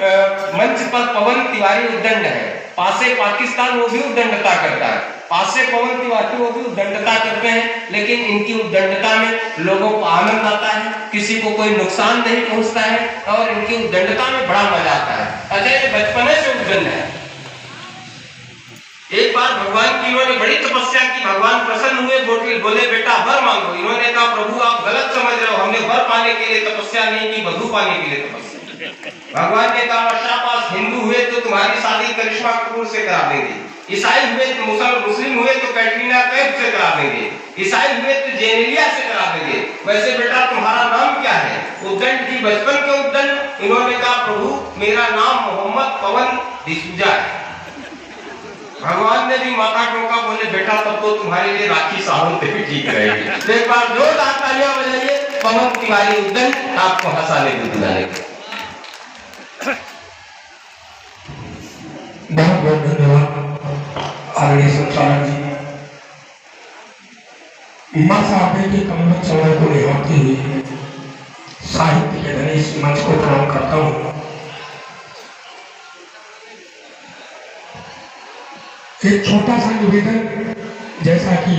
मंच पर पवन तिवारी उद्दंड है, पासे पाकिस्तान वो भी उद्दंडता करता है, पासे पवन तिवारी वो भी उद्दंडता करते हैं, लेकिन इनकी उद्दंडता में लोगों को आनंद आता है, किसी को कोई नुकसान नहीं पहुंचता है और इनकी उद्दंडता में बड़ा मजा आता है। अच्छा, ये बचपन से उद्दंड है। एक बार भगवान की इन्होंने बड़ी तपस्या की, भगवान प्रसन्न हुए, बोले बेटा वर मांगो। इन्होंने कहा प्रभु आप गलत समझ रहे हो, हमने वर पाने के लिए तपस्या नहीं की, वधू पाने के लिए तपस्या। भगवान ने कहा शाबाश, हिंदू हुए तो तुम्हारी शादी करिश्मा कपूर से करा देंगे, ईसाई हुए तो मुस्लिम हुए तो कैटरीना कैफ से करा देंगे, ईसाई हुए तो जेनेलिया से करा देंगे, वैसे बेटा तुम्हारा नाम क्या है? उद्दंड की बचपन के उद्दंड। इन्होंने कहा प्रभु मेरा नाम मोहम्मद पवन डिसूजा है। भगवान ने भी माथा टोका, बोले बेटा तब तो तुम्हारे लिए राखी सावंत भी ठीक रहेगी। एक बार जोरदार तालियां बजाइए पवन तिवारी उद्दंड आपको हंसाने को दिलाएगा। बहुत बहुत धन्यवाद आदरणीय संचालक जी। मां साहब के कमल चरण को निहारते हुए साहित्य के धनी इस मंच को प्रणाम करता हूँ। एक छोटा सा निवेदन, जैसा कि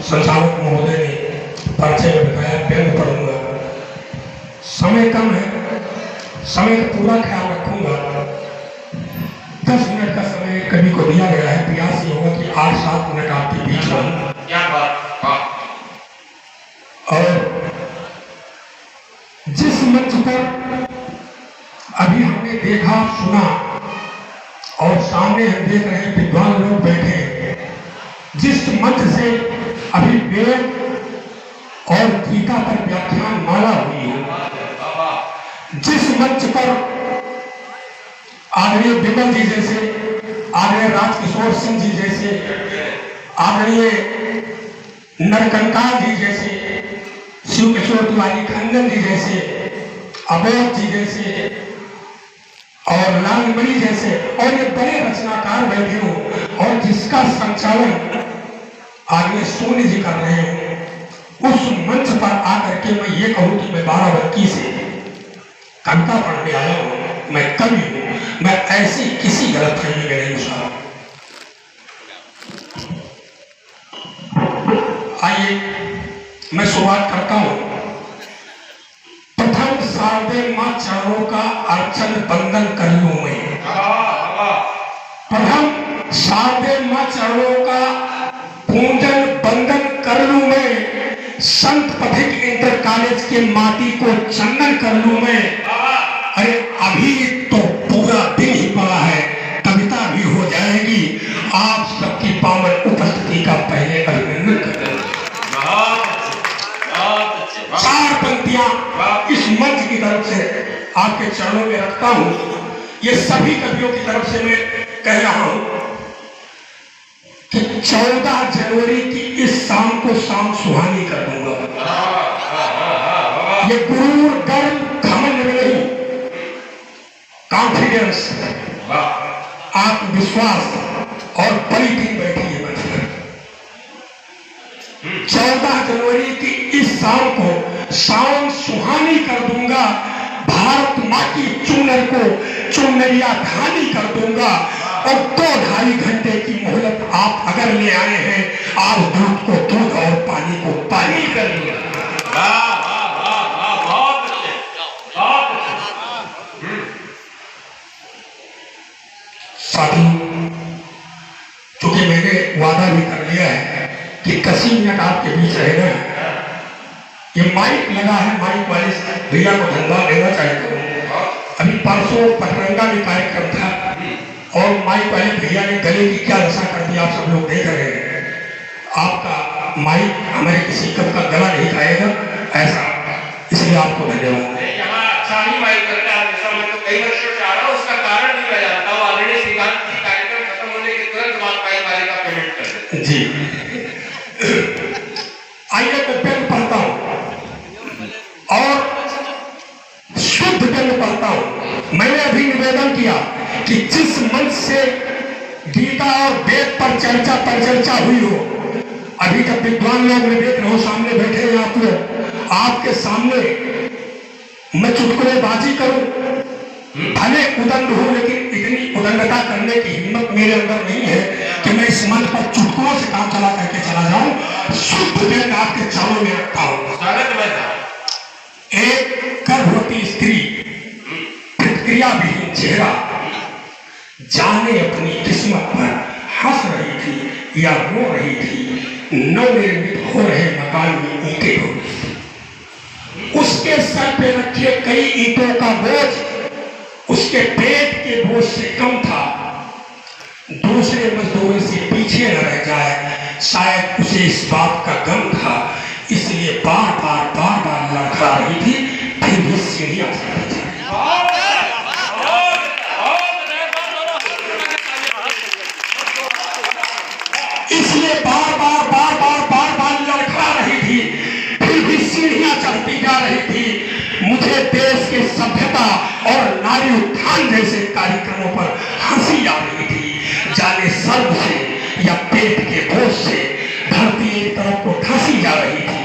संचालक महोदय ने परिचय में बताया, व्यंग पढ़ूंगा। समय कम है, समय का पूरा ख्याल रखूंगा। 10 मिनट का समय कभी को दिया गया है, प्रयास ये होगा कि 8-7 मिनट आपके बीच में। क्या बात। और जिस मंच पर अभी हमने देखा सुना और सामने हम देख रहे हैं विद्वान लोग बैठे, जिस मंच से अभी वेद और गीता पर व्याख्यान माला हुई है, जिस मंच पर आदरणीय विमल जी जैसे, आदरणीय राजकिशोर सिंह जी जैसे, आदरणीय नरकंकाल जी जैसे, शिव किशोर तिवारी खंडन जी जैसे, अबोध जी जैसे और लालमणि जैसे, और ये बड़े रचनाकार बैठे हो, और जिसका संचालन आदरणीय सोनी जी कर रहे हो, उस मंच पर आकर के मैं ये कहूं कि मैं बाराबंकी से कविता पढ़ने आया हूं, मैं कवि हूं, मैं ऐसी किसी गलतफहमी में नहीं घुसा। आइए मैं शुरुआत करता हूं। प्रथम शारदे मां चरणों का अर्चन बंदन कर लूं मैं। प्रथम शारदे मां चरणों का पूजन बंदन कर लूं मैं। संत पथिक इंटर कॉलेज के माटी को चंदन कर लूं मैं। अरे अभी तो पूरा दिन ही पड़ा है, कविता भी हो जाएगी। आप सबकी पावन उपस्थिति का पहले अभिनंदन करते हैं। 4 पंक्तियां इस मंच की तरफ से आपके चरणों में रखता हूं। ये सभी कवियों की तरफ से मैं कह रहा हूं कि 14 जनवरी की इस शाम को शाम सुहानी कर दूंगा। ये गुरूर गर्व घमंड में नहीं, कॉन्फिडेंस, आत्मविश्वास और बड़ी टीम बैठी है मंच पर। 14 जनवरी की इस शाम को शाम सुहानी कर दूंगा। भारत माँ की चुनर को चुनरिया धानी कर दूंगा। और 2-2.5 घंटे की मोहलत आप अगर ले आए हैं, आप दूध को दूध और पानी को पानी कर दूंगा। साथी, चूंकि मैंने वादा भी कर लिया है कि 10 मिनट आपके बीच रहेगा। ये माइक लगा है, माइक वाले भैया को धन्यवाद देना चाहता हूँ। अभी परसों पटरंगा में कार्यक्रम था और माइक वाले भैया ने गले की क्या दशा कर दी, आप सब लोग देख रहे हैं। आपका माइक हमारे किसी कब का गला नहीं खाएगा ऐसा, इसलिए आपको धन्यवाद। अच्छा ही माइक करता है, जैसा मैं तो कई वर्षों से आ रहा हूँ, उसका कारण भी मैं जानता हूँ। आदरणीय श्रीकांत जी कार्यक्रम खत्म होने के तुरंत बाद माइक वाले का पेमेंट कर देते जी। आइए मैं पेन पढ़ता हूँ और शुद्ध पेन पढ़ता हूँ। मैंने अभी निवेदन किया कि जिस मंच से गीता और वेद पर चर्चा हुई हो, अभी जब विद्वान लोग मैं देख रहा हूँ सामने बैठे हैं आप लोग, आपके सामने मैं चुटकुलेबाजी करूं, भले उदंड हूं, लेकिन इतनी उदंडता करने की हिम्मत मेरे अंदर नहीं है कि मैं इस मंच पर चुटकुलों से काम चला करके चला जाऊं। शुद्ध दिल आपके चरणों में रखता हूं। एक गर्भवती स्त्री, प्रतिक्रिया विहीन चेहरा, जाने अपनी किस्मत पर हंस रही थी या रो रही थी। नवनिर्मित हो रहे मकान में ईंटें हो रही थी। उसके सर पे रखे कई ईंटों का बोझ उसके पेट के बोझ से कम था। दूसरे मजदूरों से पीछे न रह जाए, शायद उसे इस बात का गम था, इसलिए बार बार लड़खड़ा रही थी, फिर भी सीढ़ियां चढ़ती थी। इसलिए बार बार लड़खड़ा रही थी, फिर भी सीढ़ियां चढ़ती जा रही थी। मुझे देश के सभ्यता और नारी उत्थान जैसे कार्यक्रमों पर हंसी आ रही थी। जाने सर्व से या पेट के बोझ से धरती एक तरफ को धंसी जा रही थी।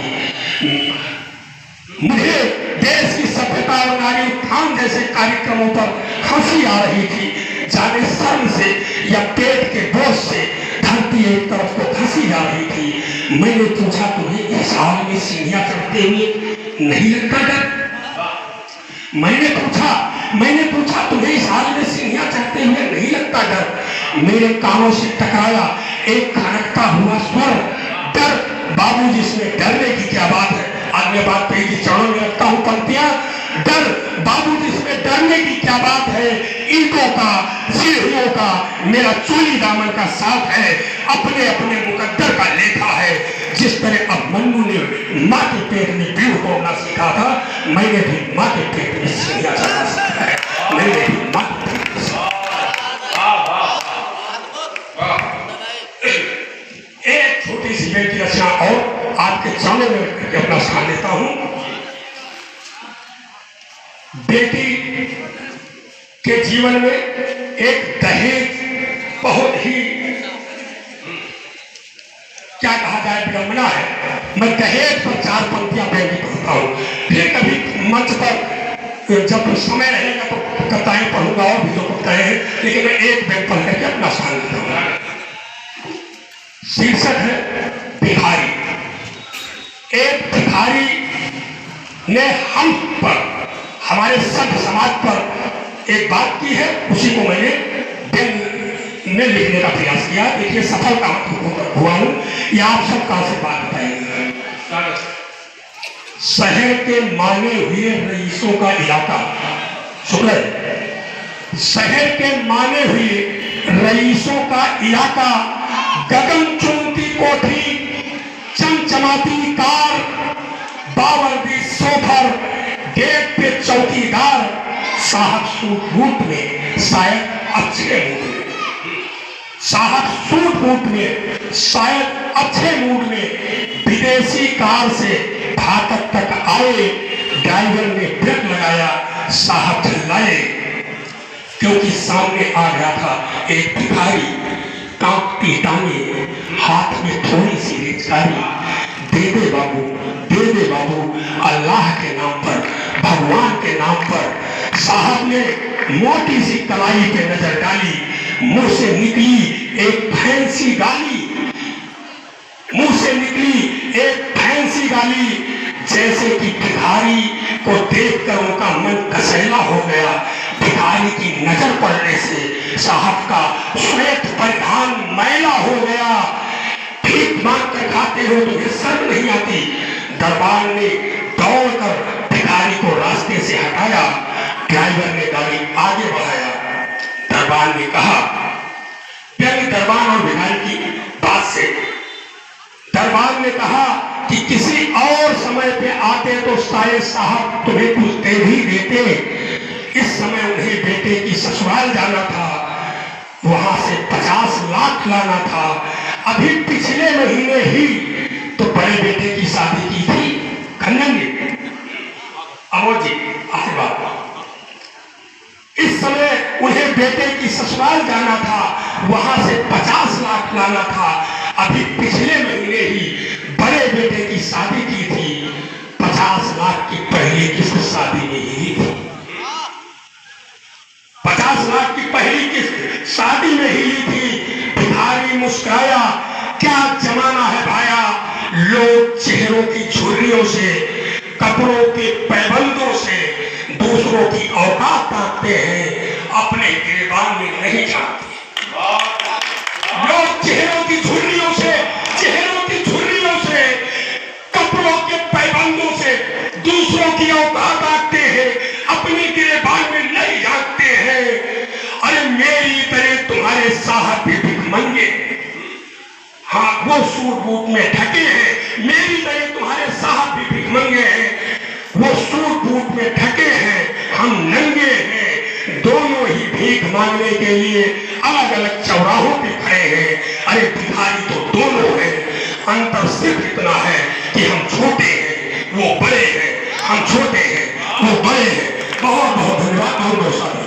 मुझे देश की सभ्यता और नारी उत्थान जैसे कार्यक्रमों पर हंसी आ रही थी। जाने सर्व से या पेट के बोझ से धरती एक तरफ को धंसी जा रही थी। मैंने पूछा, तुम्हें इस हाल में सीढ़ियां चढ़ते हुए नहीं लगता डर? मैंने पूछा तुम्हें इस हाल में सीढ़ियां चढ़ते हुए नहीं लगता डर? मेरे कानों से टकराया एक खनकता हुआ स्वर, डर। बाबू जिसमें डरने की क्या बात है? आज मैं बात कही कि चरणों में रखता हूं पंक्तियां। डर बाबू जिसमें डरने की क्या बात है? ईंटों का, सीढ़ियों का, मेरा चोली दामन का साथ है, अपने अपने मुकद्दर का लेखा है। जिस तरह अब मन्नू ने माँ के पेट में बीड़ तोड़ना सीखा था, मैंने भी माँ के पेट में सीढ़ियां चढ़ना सीखा है। मैंने भी माँ के पेट में एक छोटी सी बेटी रचना और आपके चरणों में करके अपना स्थान लेता हूं। बेटी के जीवन में एक दहेज बहुत ही क्या कहा जाए विडंबना है। मैं दहेज पर 4 पंक्तियां बेटी पढ़ता हूं, फिर कभी मंच पर जब समय रहेगा तो कविताएं पढ़ूंगा और भी जो कविताएं हैं, लेकिन मैं एक बेट पढ़ करके अपना स्थान लेता हूं। शीर्षक है भिखारी। एक भिखारी ने हम पर, हमारे सभ्य समाज पर एक बात की है, उसी को मैंने व्यंग में लिखने का प्रयास किया। देखिए सफल का हुआ हूं या आप सब कहां से बात बताएंगे। शहर के माने हुए रईसों का इलाका, शुक्र, शहर के माने हुए रईसों का इलाका, गगन चुनती कोठी, चमचमाती कार, बावर्दी सोफर, गेट पे चौकीदार, साहब सूट बूट में, शायद अच्छे मूड में, साहब सूट बूट में, शायद अच्छे मूड में, विदेशी कार से फाटक तक आए। ड्राइवर ने ब्रेक लगाया, साहब चिल्लाए, क्योंकि सामने आ गया था एक भिखारी, कांपती टांगे, हाथ में थोड़ी सी रिचकारी। दे दे बाबू, अल्लाह के नाम पर, भगवान के नाम पर। साहब ने मोटी सी कलाई पे नजर डाली, मुंह से निकली एक फैंसी गाली, जैसे कि भिखारी को देखकर उनका मन कसैला हो गया। भिखारी की नजर पड़ने से साहब का श्वेत परिधान मैला हो गया। भीख मांग कर खाते हो तुम्हें शर्म नहीं आती? दरबार ने दौड़कर भिखारी को रास्ते से हटाया। ड्राइवर ने गाड़ी आगे बढ़ाया। दरबार ने कहा, व्यंग दरबार और भिखारी की बात से, दरबार ने कहा कि किसी और समय पे आते तो शायद साहब तुम्हें कुछ दे भी देते। इस समय उन्हें बेटे की ससुराल जाना था, वहां से 50 लाख लाना था। अभी पिछले महीने ही तो बड़े बेटे की शादी की थी। खंडन जी, अमोद जी, आशीर्वाद। इस समय उन्हें बेटे की ससुराल जाना था, वहां से 50 लाख लाना था। अभी पिछले महीने ही बड़े बेटे की शादी की थी। 50 लाख की पहले किस शादी में ही थी। 50 लाख की पहली किस्त शादी में ही ली थी। भिखारी मुस्कुराया, क्या जमाना है भाया। लोग चेहरों की झुर्रियों से, कपड़ों के पैबंदों से दूसरों की औकात ताकते हैं, अपने गिरबान में नहीं झांकते। लोग चेहरों की झुर्रियों से, कपड़ों के पैबंदों से दूसरों की औकात ताकते हैं, अपने गिरबान में नहीं झांकते हैं। अरे मेरी तरह तुम्हारे साहब भी भिखमंगे, हाँ वो सूट बूट में ढके हैं। मेरी तरह तुम्हारे साहब भी भिखमंगे हैं, वो सूट बूट में ढके हैं, हम नंगे हैं। दोनों ही भीख मांगने के लिए अलग अलग चौराहों पे खड़े हैं। अरे भिखारी तो दोनों हैं, अंतर सिर्फ इतना है कि हम छोटे हैं, वो बड़े हैं। हम छोटे हैं, वो बड़े हैं। बहुत बहुत धन्यवाद। बहुत बहुत